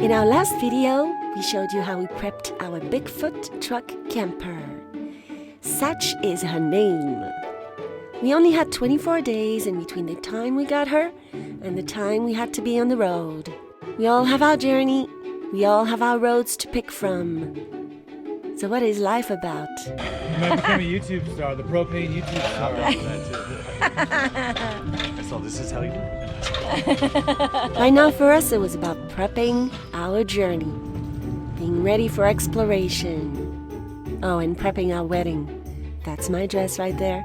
In our last video, we showed you how we prepped our Bigfoot truck camper. Satch is her name. We only had 24 days in between the time we got her and the time we had to be on the road. We all have our journey. We all have our roads to pick from. So what is life about? You might become a YouTube star, the propane YouTube star. So this is how you do it. Right now for us it was about prepping our journey. Being ready for exploration. Oh, and prepping our wedding. That's my dress right there.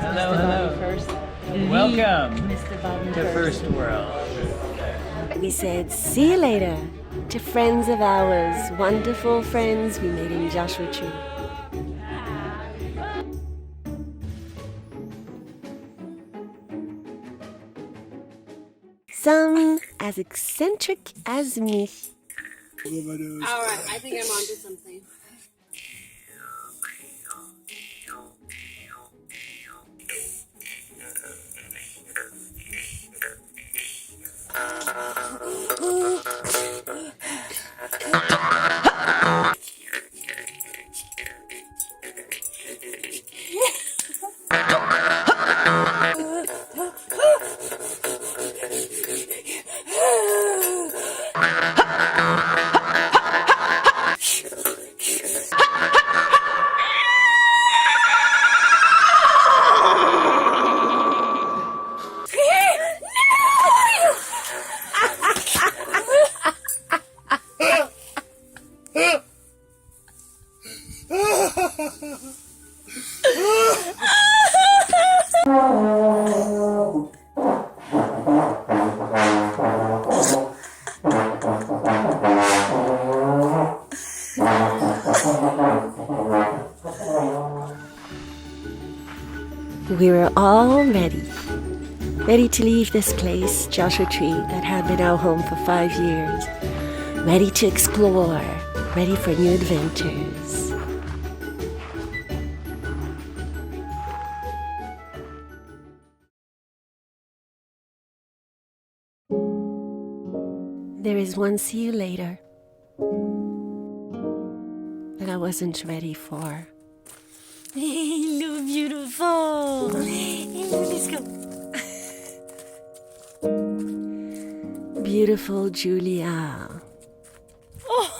Hello, hello. First. Welcome to First World. We said, see you later to friends of ours, wonderful friends we made in Joshua Tree. Some as eccentric as me. Alright, I think I'm onto something. We were all ready. Ready to leave this place, Joshua Tree, that had been our home for 5 years. Ready to explore. Ready for new adventures. There is one see you later that I wasn't ready for. Hello, beautiful. Hello, let's go. Beautiful Julia. Oh.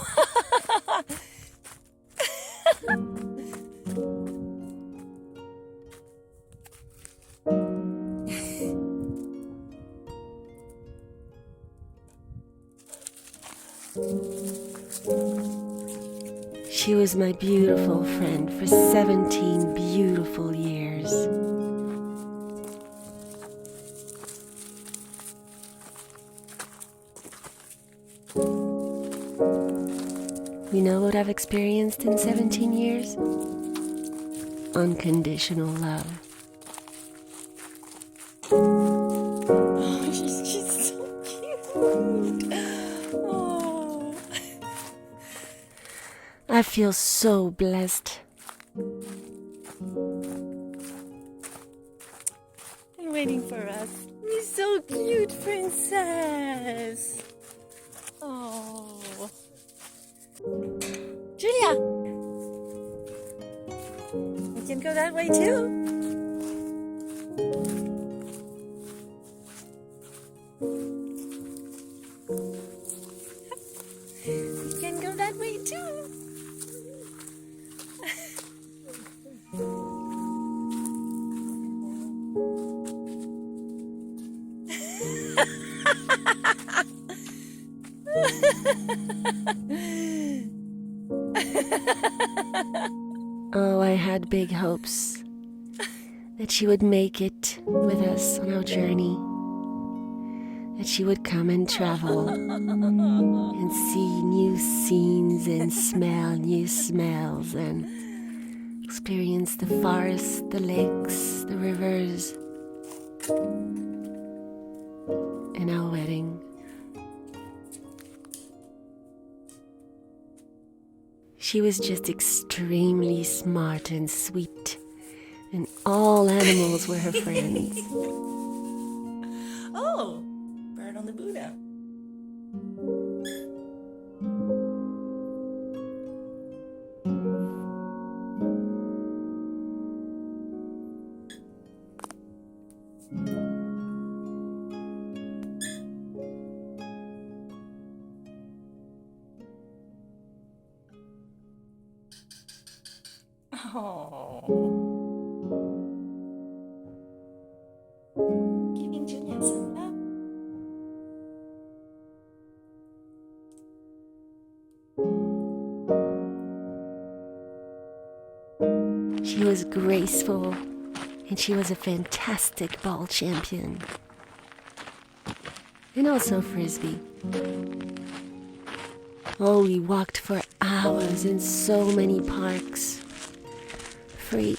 She was my beautiful friend for 17 beautiful years. You know what I've experienced in 17 years? Unconditional love. Oh, she's so cute. Oh. I feel so blessed. They're waiting for us. You're so cute, princess. Oh. Julia! We can go that way too. We can go that way too. Oh, I had big hopes that she would make it with us on our journey, that she would come and travel and see new scenes and smell new smells and experience the forests, the lakes, the rivers, and our wedding. She was just extremely smart and sweet, and all animals were her friends. Oh, bird on the Buddha. Giving Julia some love. She was graceful, and she was a fantastic ball champion. And also frisbee. Oh, we walked for hours in so many parks. Free.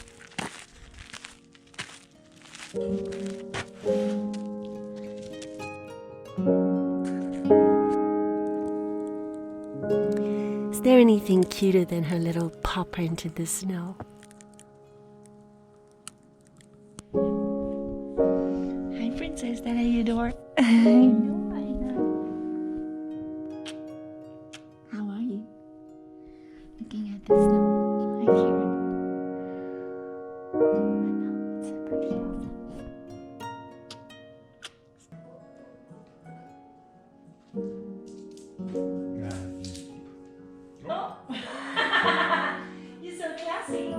Is there anything cuter than her little paw print in the snow? Hi, princess that I adore. I know, I know. How are you? Looking at the snow. I hear it. I know, it's pretty awesome. You're so classy.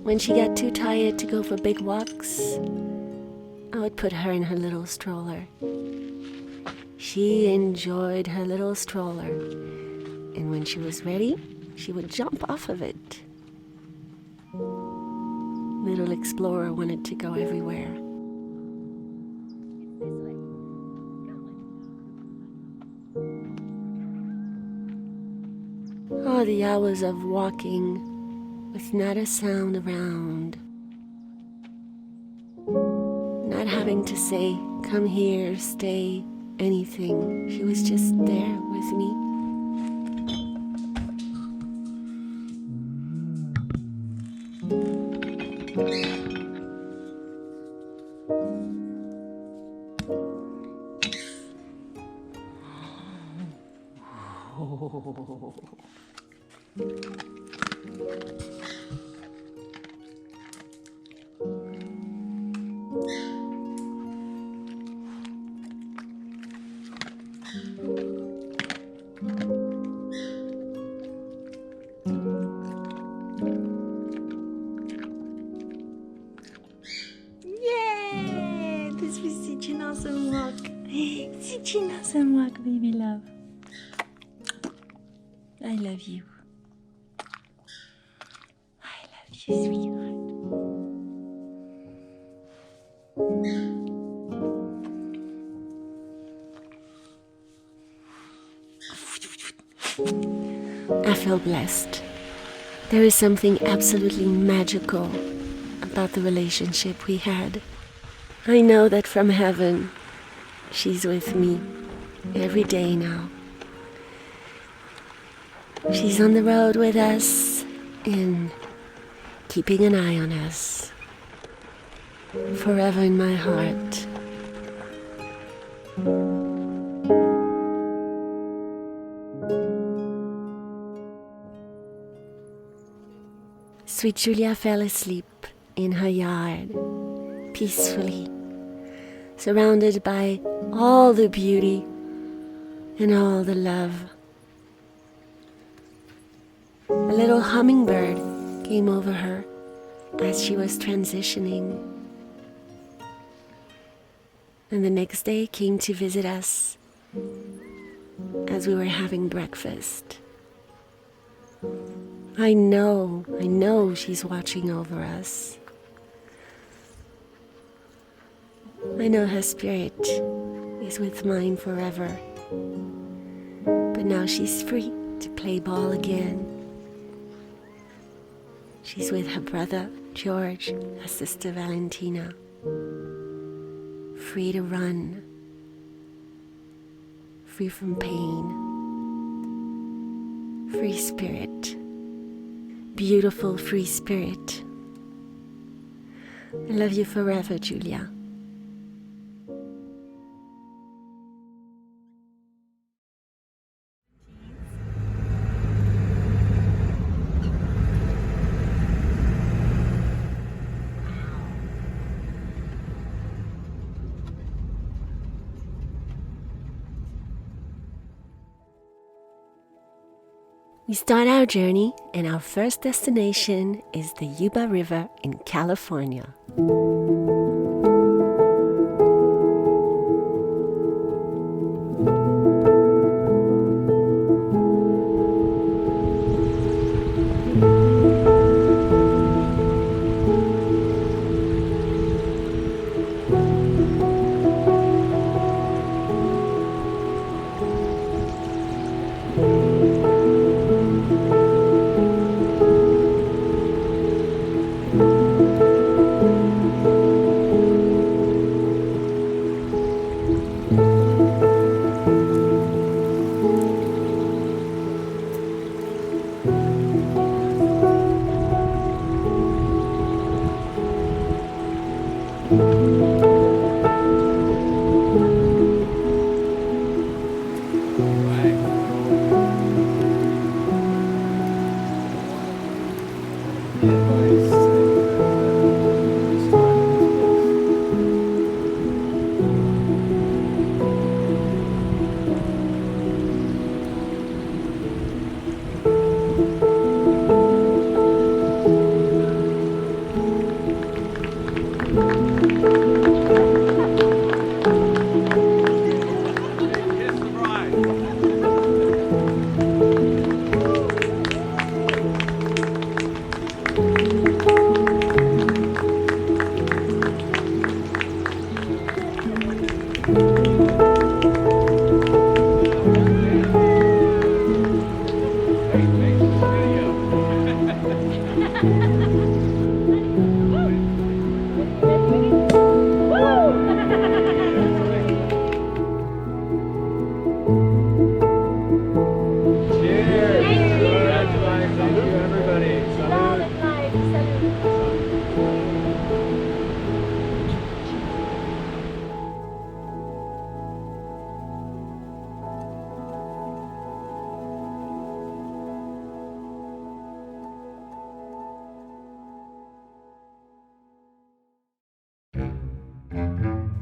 When she got too tired to go for big walks, I would put her in her little stroller. She enjoyed her little stroller, and when she was ready, she would jump off of it. Little Explorer wanted to go everywhere. Oh, the hours of walking with not a sound around. Not having to say, come here, stay, anything. She was just there with me. Yeah, this was such an awesome walk. Such an awesome walk, baby love. I love you. I love you, sweetheart. I feel blessed. There is something absolutely magical about the relationship we had. I know that from heaven, she's with me every day now. She's on the road with us and keeping an eye on us. Forever in my heart. Sweet Julia fell asleep in her yard, peacefully, surrounded by all the beauty and all the love. A little hummingbird came over her as she was transitioning, and the next day came to visit us as we were having breakfast. I know she's watching over us. I know her spirit is with mine forever. But now she's free to play ball again. She's with her brother, George, her sister, Valentina. Free to run. Free from pain. Free spirit. Beautiful free spirit. I love you forever, Julia. We start our journey, and our first destination is the Yuba River in California.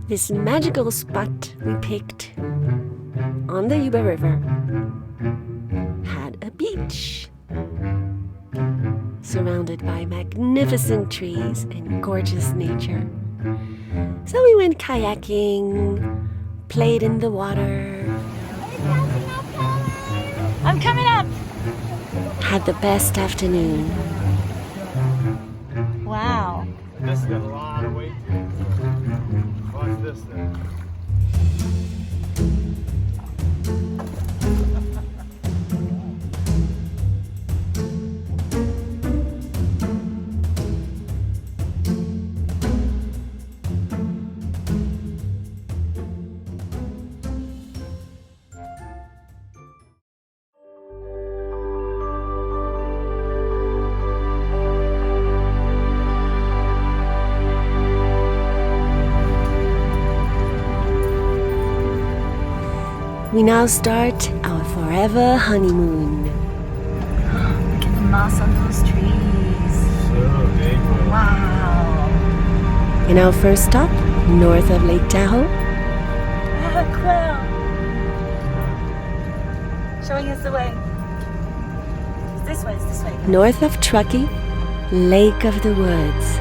This magical spot we picked on the Yuba River had a beach surrounded by magnificent trees and gorgeous nature. So we went kayaking, played in the water, I'm coming up! had the best afternoon. Wow. This has got a lot of weight to it. Watch this thing. We now start our forever honeymoon. Look at the moss on those trees. So big. Wow. In our first stop, north of Lake Tahoe, Quail. Showing us the way. It's this way, it's this way. north of Truckee, Lake of the Woods.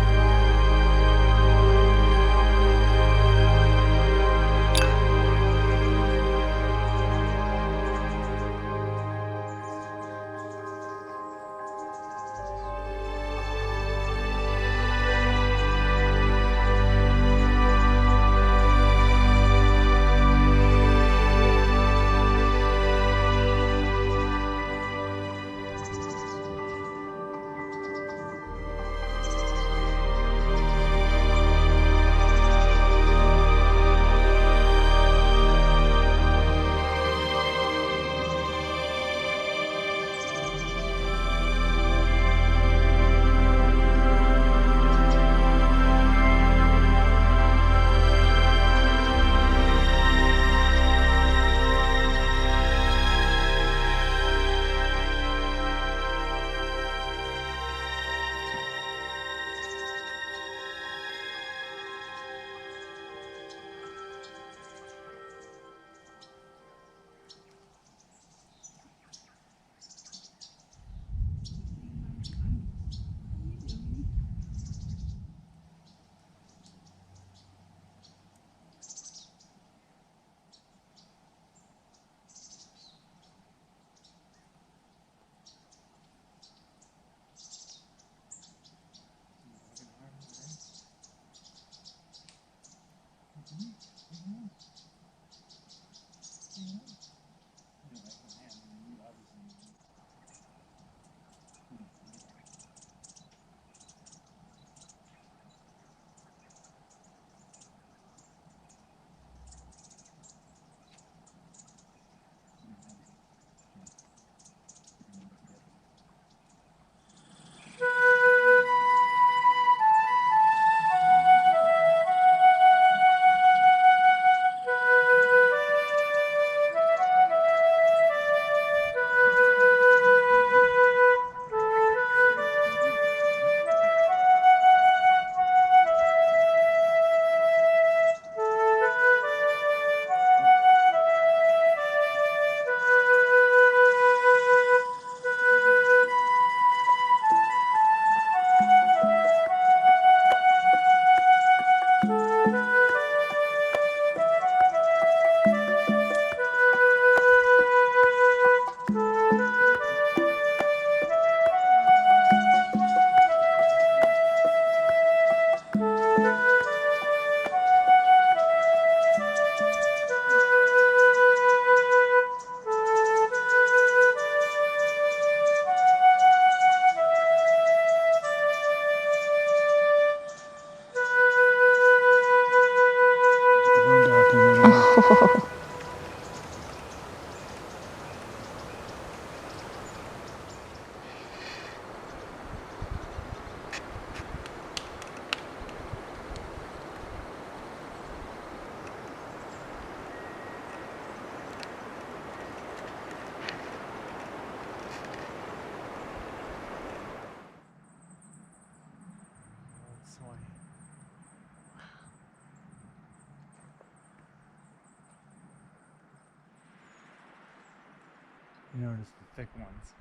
You notice the thick ones,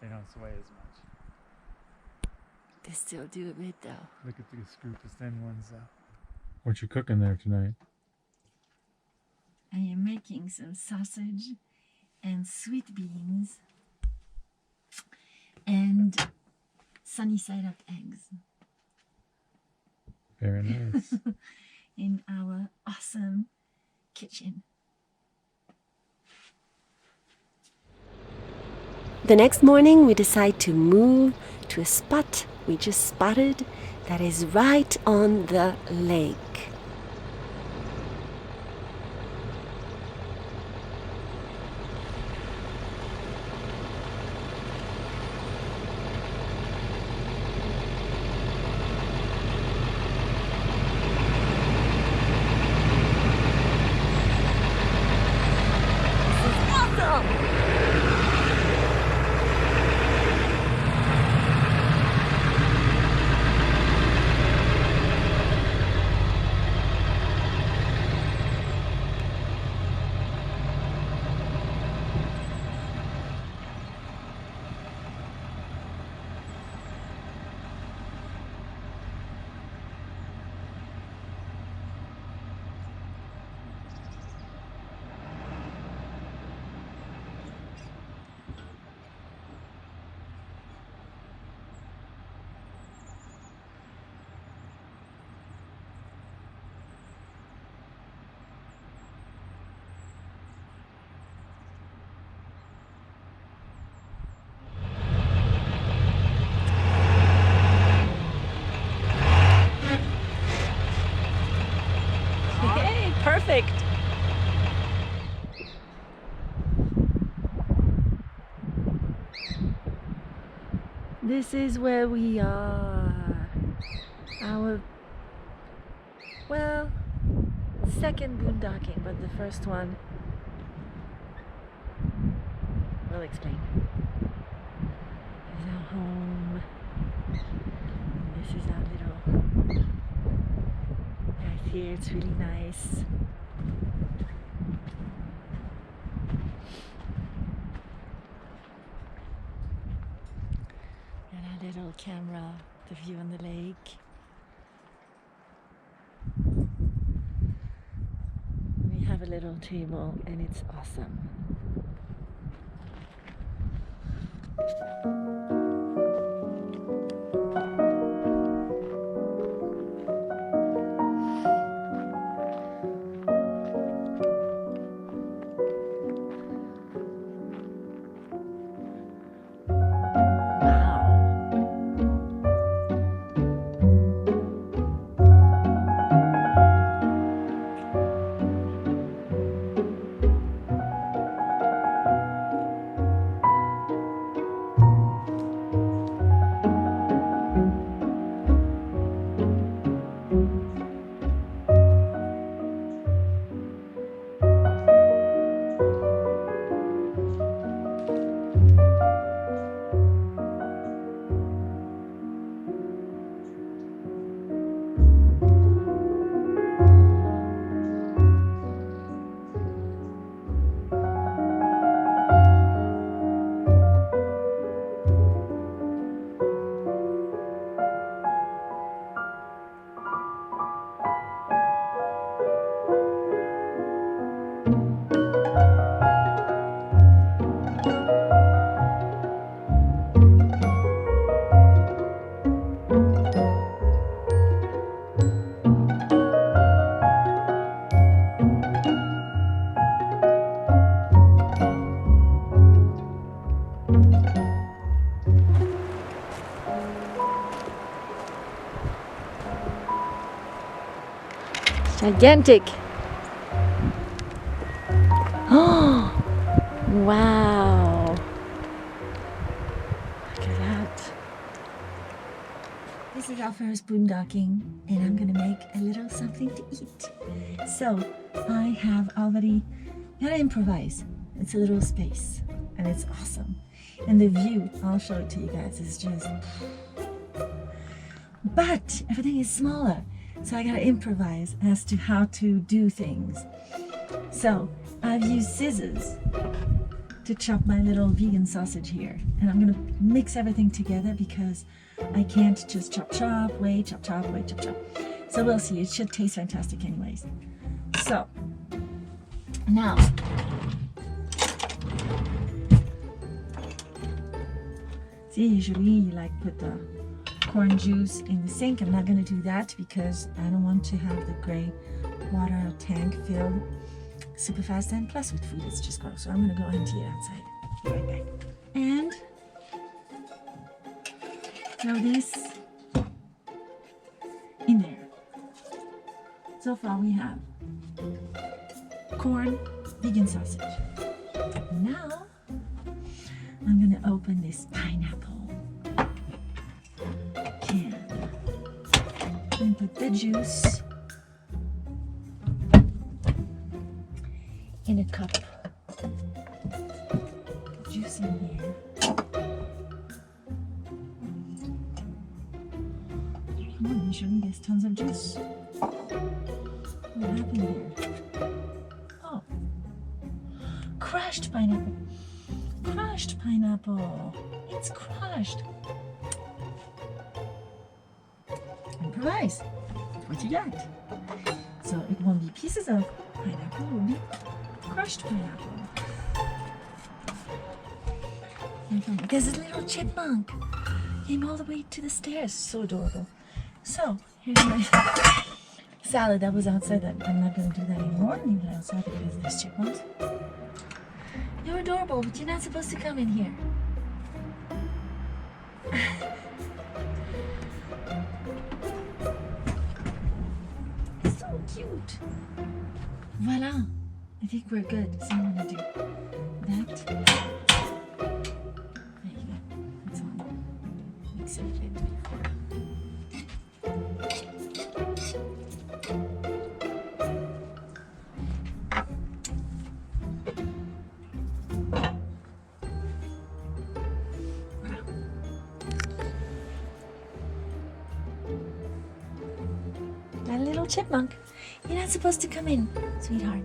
they don't sway as much. They still do a bit though. Look at this group of thin ones though. What you cooking there tonight? I am making some sausage and sweet beans and sunny side up eggs Very nice. in our awesome kitchen. The next morning we decide to move to a spot we just spotted that is right on the lake. Perfect. This is where we are. Our, well, second boondocking, but the first one we'll explain. This is our home. This is our little right here. It's really nice. And our little camera, the view on the lake. We have a little table and it's awesome. Gigantic. Oh, wow. Look at that. This is our first boondocking, and I'm gonna make a little something to eat. So I have already gotta improvise. It's a little space, and it's awesome. And the view, I'll show it to you guys, is just, but everything is smaller. So I gotta improvise as to how to do things. So I've used scissors to chop my little vegan sausage here. And I'm gonna mix everything together because I can't just chop, wait, chop, wait, chop. So we'll see. It should taste fantastic anyways. So, now, see, usually you like put the corn juice in the sink. I'm not gonna do that because I don't want to have the gray water tank filled super fast, and plus with food it's just gross. So I'm gonna go empty it outside. Be right back. And throw this in there. So far we have corn, vegan sausage. Now I'm gonna open this pineapple can and put the juice in a cup. Put juice in here. Come on, usually there's tons of juice. What happened here? Oh, crushed pineapple. Crushed pineapple. It's crushed. Improvise. What you got? So it won't be pieces of pineapple, it will be crushed pineapple. There's a little chipmunk. Came all the way to the stairs. So adorable. So here's my salad that was outside. That I'm not going to do that anymore. Leave it outside because there's chipmunks. You're adorable, but you're not supposed to come in here. So cute. Voila. I think we're good. So I'm gonna do that. There you go. That's all. Mix it a bit. That little chipmunk. You're not supposed to come in, sweetheart.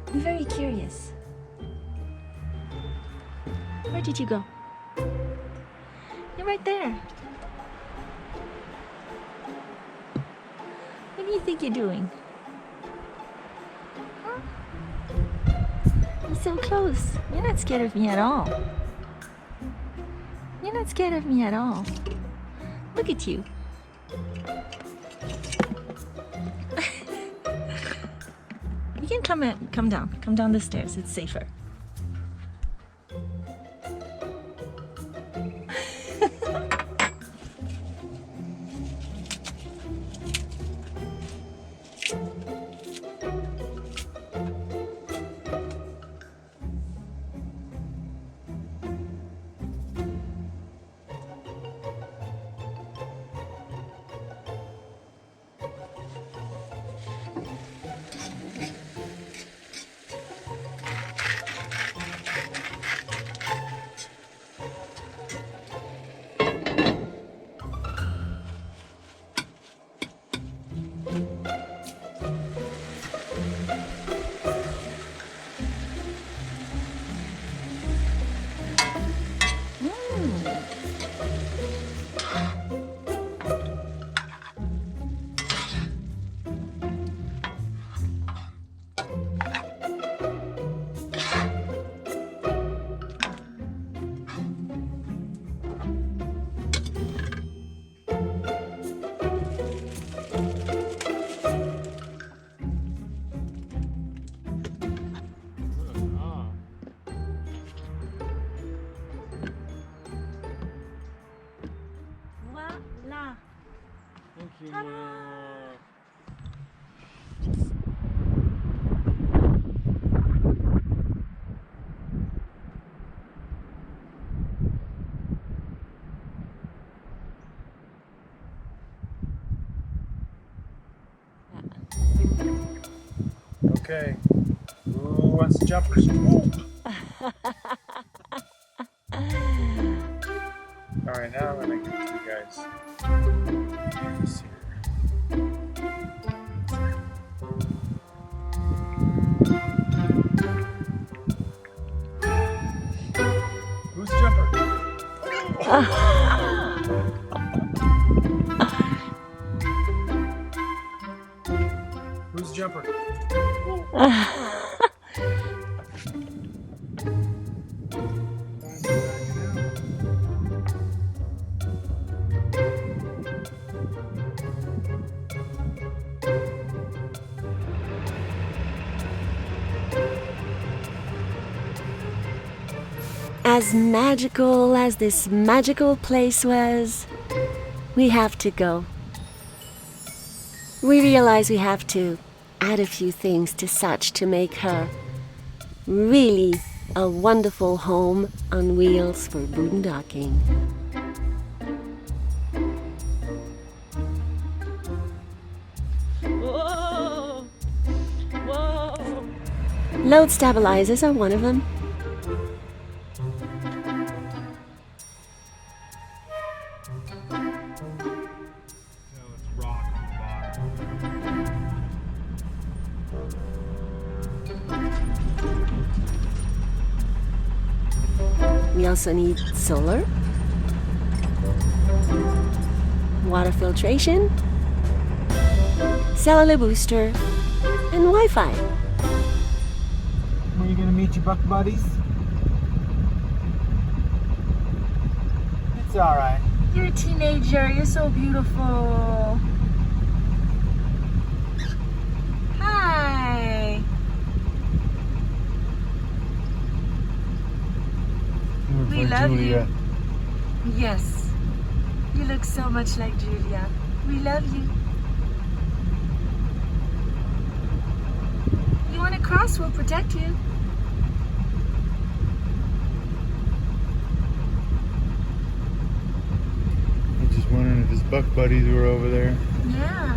I'm very curious. Where did you go? You're right there. What do you think you're doing? Huh? You're so close. You're not scared of me at all. You're not scared of me at all. Look at you. You can come down the stairs. It's safer. Okay. Who wants to jump first? Alright, now I'm gonna get you guys this here. Who's jumper? As magical as this magical place was, we have to go. We realize we have to add a few things to Satch to make her really a wonderful home on wheels for boondocking. Whoa! Whoa! Load stabilizers are one of them. We also need solar, water filtration, cellular booster, and Wi-Fi. When are you gonna meet your buck buddies? It's alright. You're a teenager. You're so beautiful. Hi. We love you. Yes. You look so much like Julia. We love you. You want to cross? We'll protect you. I'm just wondering if his buck buddies were over there. Yeah.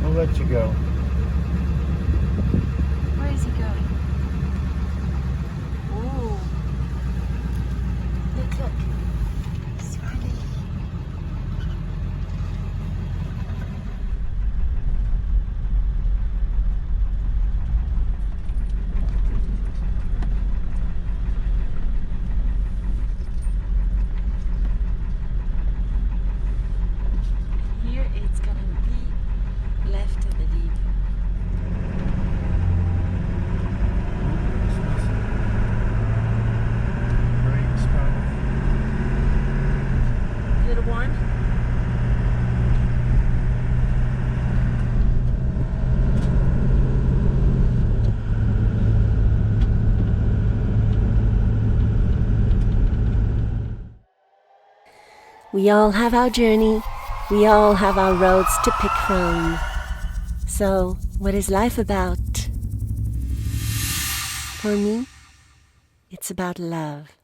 I'll let you go. Where is he going? Oh. Look, look. Charly. Here it's gonna be left of the deep. A little warm? We all have our journey. We all have our roads to pick from. So, what is life about? For me, it's about love.